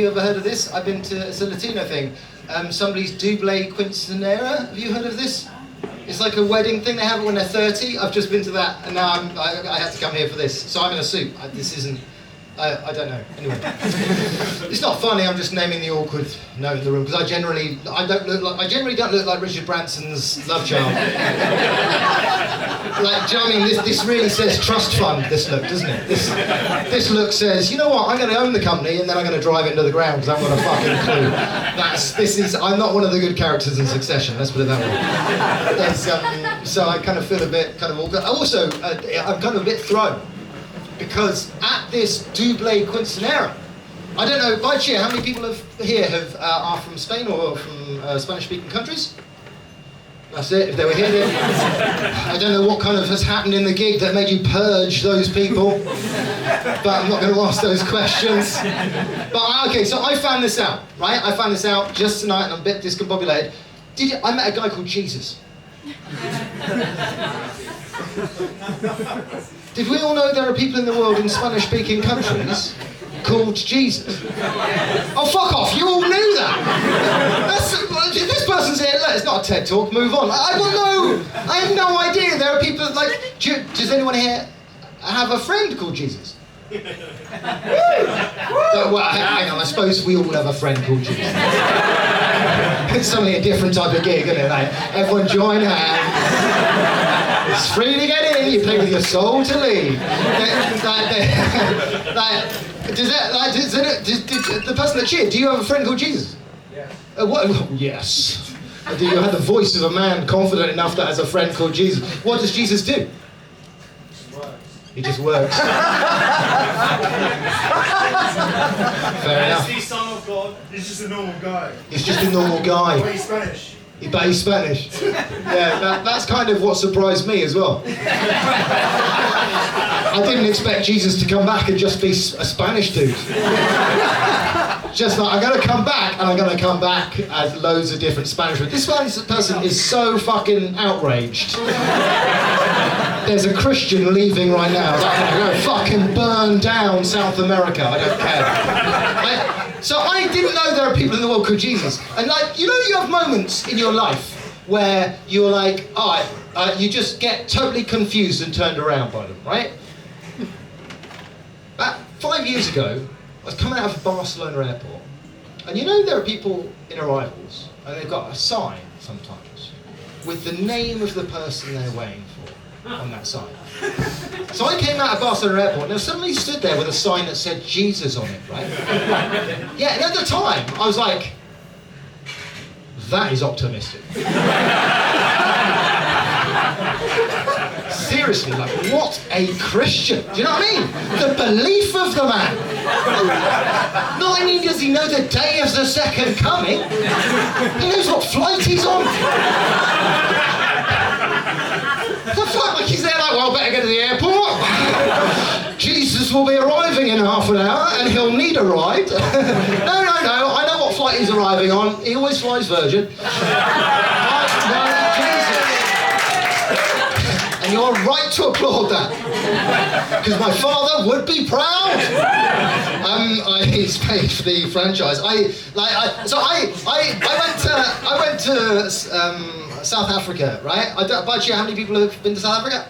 You ever heard of this? I've been to, it's a Latino thing. Somebody's doble quinceanera. Have you heard of this? It's like a wedding thing they have when they're 30. I've just been to that, and now I had to come here for this. So I'm in a suit. This isn't. I don't know. Anyway, it's not funny. I'm just naming the awkward note in the room because I generally don't look like Richard Branson's love child. Like, do you know what I mean? This really says trust fund. This look, doesn't it? This look says, you know what? I'm going to own the company and then I'm going to drive it into the ground because I haven't got a fucking clue. I'm not one of the good characters in Succession. Let's put it that way. So I kind of feel a bit kind of awkward. Also, I'm kind of a bit thrown. Because at this doble quinceanera, I don't know, by cheer, how many people are from Spain or from Spanish-speaking countries? That's it, if they were here then. I don't know what kind of has happened in the gig that made you purge those people, but I'm not going to ask those questions. But okay, so I found this out, right? I found this out just tonight and I'm a bit discombobulated. I met a guy called Jesus. Did we all know there are people in the world in Spanish-speaking countries called Jesus? Oh, fuck off, you all knew that! This person's here, look, it's not a TED Talk, move on. I have no idea there are people, like, does anyone here have a friend called Jesus? Well, hang on, I suppose we all have a friend called Jesus. It's suddenly a different type of gig, isn't it? Like, everyone join hands. It's free to get in, you pay with your soul to leave. The person that cheered, do you have a friend called Jesus? Yes. Yes. Do you have the voice of a man confident enough that has a friend called Jesus? What does Jesus do? He just works. Fair enough. He's the Son of God. He's just a normal guy. He's just a normal guy. But he's Spanish. But he's Spanish. Yeah, that's kind of what surprised me as well. I didn't expect Jesus to come back and just be a Spanish dude. Just like, I'm going to come back, and I'm going to come back as loads of different Spanish words. This person is so fucking outraged. There's a Christian leaving right now. I'm going to fucking burn down South America. I don't care. So I didn't know there are people in the world called Jesus. And like, you know, you have moments in your life where you're like, you just get totally confused and turned around by them, right? About 5 years ago, I was coming out of Barcelona airport. And you know there are people in arrivals, and they've got a sign sometimes with the name of the person they're waiting for on that sign. So I came out of Barcelona airport and I suddenly stood there with a sign that said Jesus on it, right? Yeah, and at the time, I was like, that is optimistic. Seriously, like, what a Christian. Do you know what I mean? The belief of the man. Not only does he know the day of the second coming, he knows what flight he's on. The fuck, like he's there like, well, better get to the airport. Jesus will be arriving in half an hour and he'll need a ride. No, I know what flight he's arriving on. He always flies Virgin. Jesus. And you're right to applaud that. Because my father would be proud. He's paid for the franchise. I went to South Africa, right? By you, how many people have been to South Africa?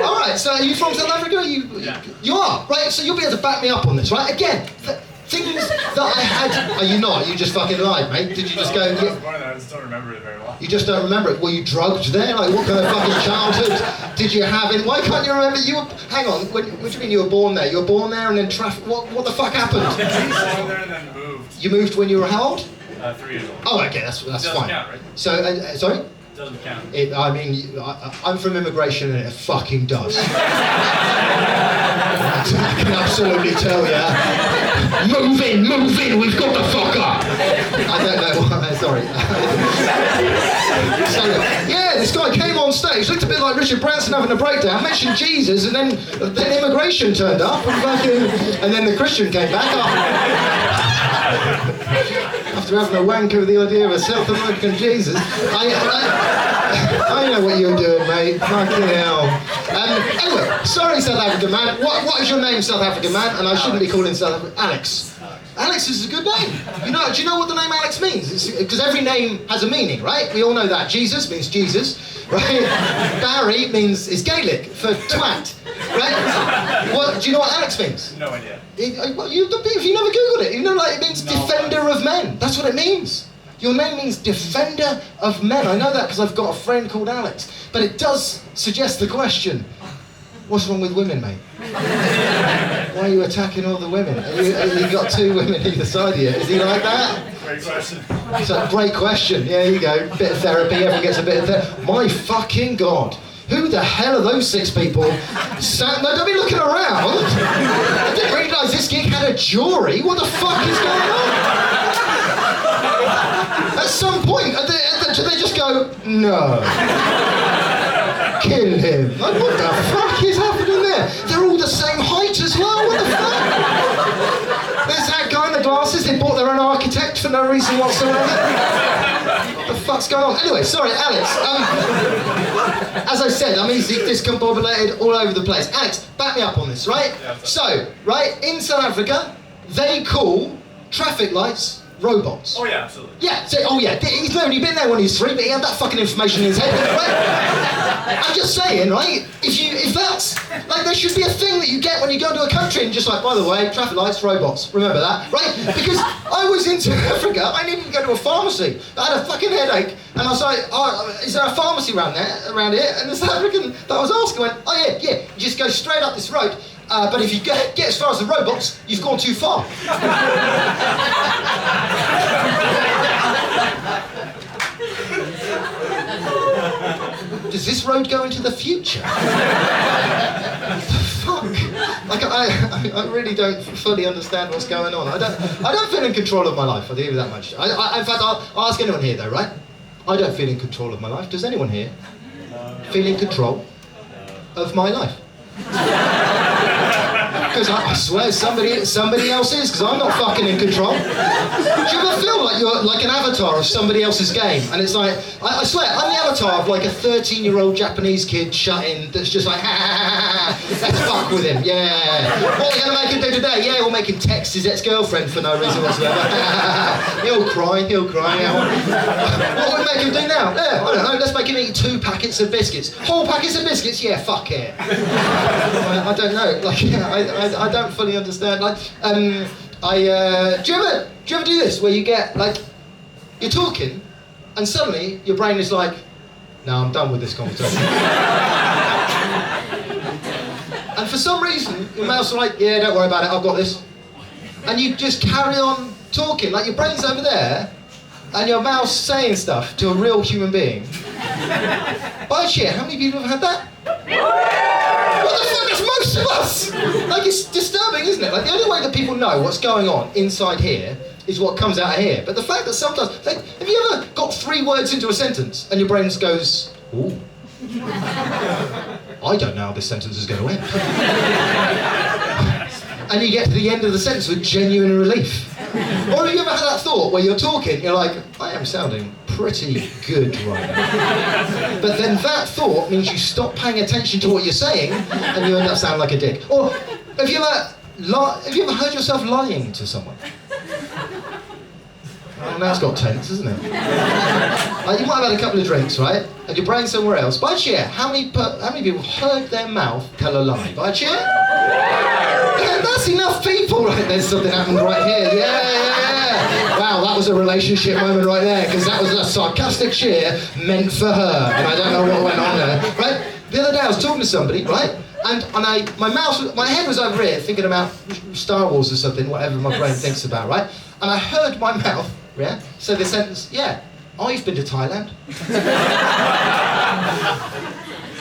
All right, so are you from South Africa? You are, right? So you'll be able to back me up on this, right? Again, things that I had. Are you not? You just fucking lied, mate. Did you just go? I was born there. I just don't remember it very well. You just don't remember it. Were you drugged there? Like, what kind of fucking childhood did you have? Why can't you remember? Hang on. What do you mean you were born there? You were born there and then traffic. What the fuck happened? I was born there and then moved. You moved when you were how old? 3 years old. Oh, okay, that's doesn't fine. Count, right? So, sorry? Doesn't count. I'm from immigration and it fucking does. I can absolutely tell you. Move in, we've got the fuck up. I don't know why, sorry. So, yeah, this guy came on stage, looked a bit like Richard Branson having a breakdown, mentioned Jesus, and then immigration turned up, and then the Christian came back up. After having a wanker with the idea of a South American Jesus. I know what you're doing, mate. Fucking hell. Anyway, sorry, South African man. What is your name, South African man? And I shouldn't be calling South African. Alex. Alex is a good name. Do you know what the name Alex means? Because every name has a meaning, right? We all know that. Jesus means Jesus, right? Barry is Gaelic for twat, right? Well, do you know what Alex means? No idea. If you never Googled it, it means defender of men. That's what it means. Your name means defender of men. I know that because I've got a friend called Alex. But it does suggest the question, what's wrong with women, mate? Why are you attacking all the women? You got 2 women either side of you. Is he like that? Great question. So, great question. Yeah, you go. Bit of therapy. Everyone gets a bit of therapy. My fucking God. Who the hell are those 6 people? No, don't be looking around. I didn't realise this gig had a jury. What the fuck is going on? At some point, do they just go, no? Kill him. Like, what the fuck is happening there? They're all the same height as well. What the fuck? There's that guy in the glasses. They bought their own architect for no reason whatsoever. What the fuck's going on? Anyway, sorry, Alex. As I said, I'm easily discombobulated all over the place. Alex, back me up on this, right? Yeah, so, right, in South Africa, they call traffic lights robots. Oh yeah, absolutely. Yeah, he's only been there when he was 3, but he had that fucking information in his head, right? I'm just saying, right, if that's, like, there should be a thing that you get when you go to a country and just like, by the way, traffic lights, robots, remember that, right? Because I was in South Africa, I needed to go to a pharmacy, I had a fucking headache, and I was like, oh, is there a pharmacy around here? And the South African that I was asking went, oh yeah, you just go straight up this road, but if you get as far as the robots, you've gone too far. Does this road go into the future? Fuck. Like I really don't fully understand what's going on. I don't feel in control of my life. I'll give you that much. In fact, I'll ask anyone here though, right? I don't feel in control of my life. Does anyone here feel in control of my life? Because I swear somebody else is, because I'm not fucking in control. Do you ever feel like you're like an avatar of somebody else's game? And it's like, I swear, I'm the avatar of like a 13-year-old Japanese kid shut in that's just like, ha ha ha, let's fuck with him, yeah. What are we going to make him do today? Yeah, we'll make him text his ex-girlfriend for no reason whatsoever. He'll cry. Yeah. What will we make him do now? Yeah, I don't know, let's make him eat 2 packets of biscuits. Whole packets of biscuits? Yeah, fuck it. I don't know, like, I don't fully understand. Like, do you ever do this where you get like, you're talking, and suddenly your brain is like, no, I'm done with this conversation. And for some reason, your mouth's like, yeah, don't worry about it, I've got this. And you just carry on talking, like your brain's over there, and your mouth's saying stuff to a real human being. By shit, how many people have had that? What the fuck, that's most of us! Like, it's disturbing, isn't it? Like, the only way that people know what's going on inside here is what comes out of here. But the fact that sometimes, like, have you ever got 3 words into a sentence and your brain just goes, ooh, I don't know how this sentence is going to end. And you get to the end of the sentence with genuine relief. Or have you ever had that thought where you're talking, you're like, I am sounding pretty good right now. But then that thought means you stop paying attention to what you're saying and you end up sounding like a dick. Or have you ever heard yourself lying to someone? Oh, now it's got tense, isn't it? Like, you might have had a couple of drinks, right? And your brain's somewhere else. By cheer, how many people heard their mouth tell a lie? By cheer? Yeah, that's enough people, right? There's something happened right here. Yeah. Wow, that was a relationship moment right there, because that was a sarcastic cheer meant for her, and I don't know what went on there, right? The other day I was talking to somebody, right? And my head was over here thinking about Star Wars or something, whatever my brain thinks about, right? And I heard my mouth, yeah, say the sentence, yeah, I've been to Thailand.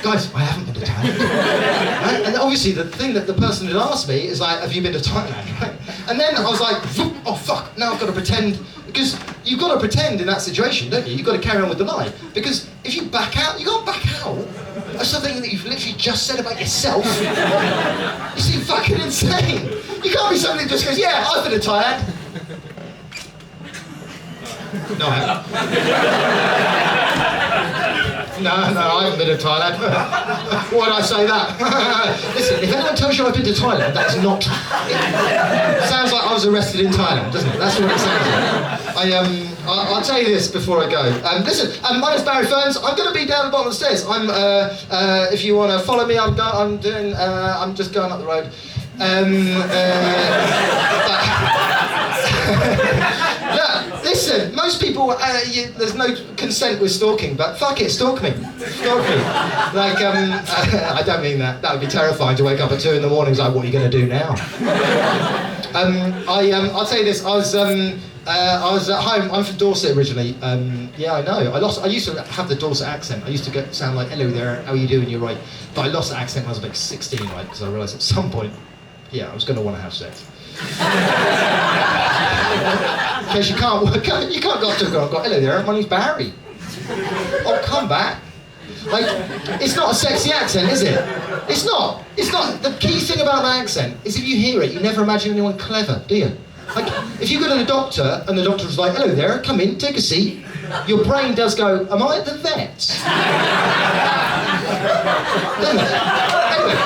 Guys, I haven't been to Thailand. Right? And obviously the thing that the person had asked me is like, have you been to Thailand, right? And then I was like, oh fuck, now I've got to pretend, because you've got to pretend in that situation, don't you? You've got to carry on with the lie. Because if you back out, you can't back out of something that you've literally just said about yourself. You seem fucking insane. You can't be somebody that just goes, yeah, I've been to Thailand. No, I haven't. No, I haven't been to Thailand. Why did I say that? Listen, if anyone tells you I've been to Thailand, that's not... It sounds like I was arrested in Thailand, doesn't it? That's what it sounds like. I'll tell you this before I go. Listen, my name's Barry Ferns. I'm going to be down the bottom of the stairs. If you want to follow me, I'm just going up the road. Look, listen, most people, there's no consent with stalking, but fuck it, stalk me. Stalk me. Like, I don't mean that. That would be terrifying to wake up at 2 in the morning. It's like, what are you going to do now? I'll tell you this, I was at home. I'm from Dorset originally. Yeah, I know. I used to have the Dorset accent. I used to sound like, hello there, how are you doing? You're right. But I lost the accent when I was like 16, right? Because I realised at some point, yeah, I was going to want to have sex. Because you can't go up to a girl and go, hello there, my name's Barry. Oh, come back. Like, it's not a sexy accent, is it? It's not. It's not. The key thing about that accent is if you hear it, you never imagine anyone clever, do you? Like, if you go to the doctor and the doctor was like, hello there, come in, take a seat, your brain does go, am I at the vet? Doesn't it? Anyway,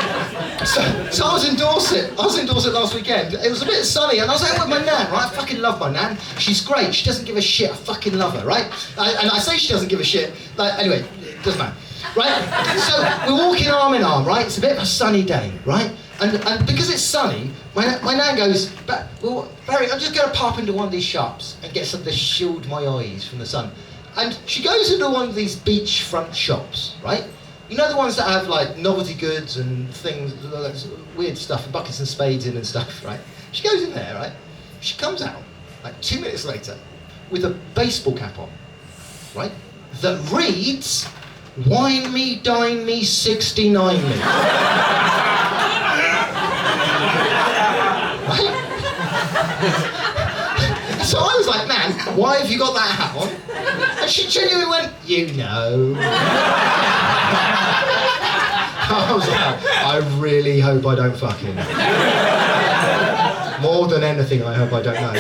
so I was in Dorset. Last weekend. It was a bit sunny, and I was out with my nan, right? I fucking love my nan. She's great. She doesn't give a shit. I fucking love her, right? And I say she doesn't give a shit. Like, anyway, it doesn't matter, right? So we're walking arm in arm, right? It's a bit of a sunny day, right? And because it's sunny, my nan goes, well, Barry, I'm just going to pop into one of these shops and get something to shield my eyes from the sun. And she goes into one of these beachfront shops, right? You know the ones that have like novelty goods and things, weird stuff, and buckets and spades in and stuff, right? She goes in there, right? She comes out, like 2 minutes later, with a baseball cap on, right? That reads, wine me, dine me, 69 me. Right? So I was like, man, why have you got that hat on? And she genuinely went, you know. I was like, I really hope I don't fuck him. More than anything, I hope I don't know.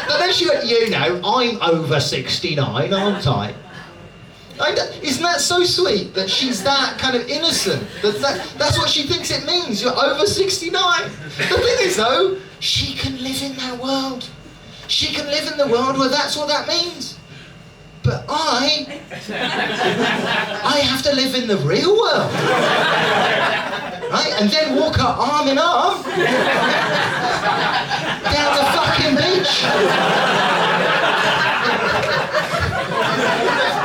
But then she went, you know, I'm over 69, aren't I? Isn't that so sweet that she's that kind of innocent? That's what she thinks it means, you're over 69. The thing is though, she can live in that world. She can live in the world where that's what that means. But I have to live in the real world. Right? And then walk her arm in arm down the fucking beach.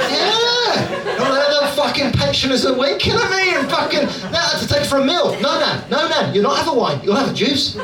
Yeah. All the other fucking pensioners are winking at me and fucking, now I have to take for a meal. No, Nan, you'll not have a wine, you'll have a juice.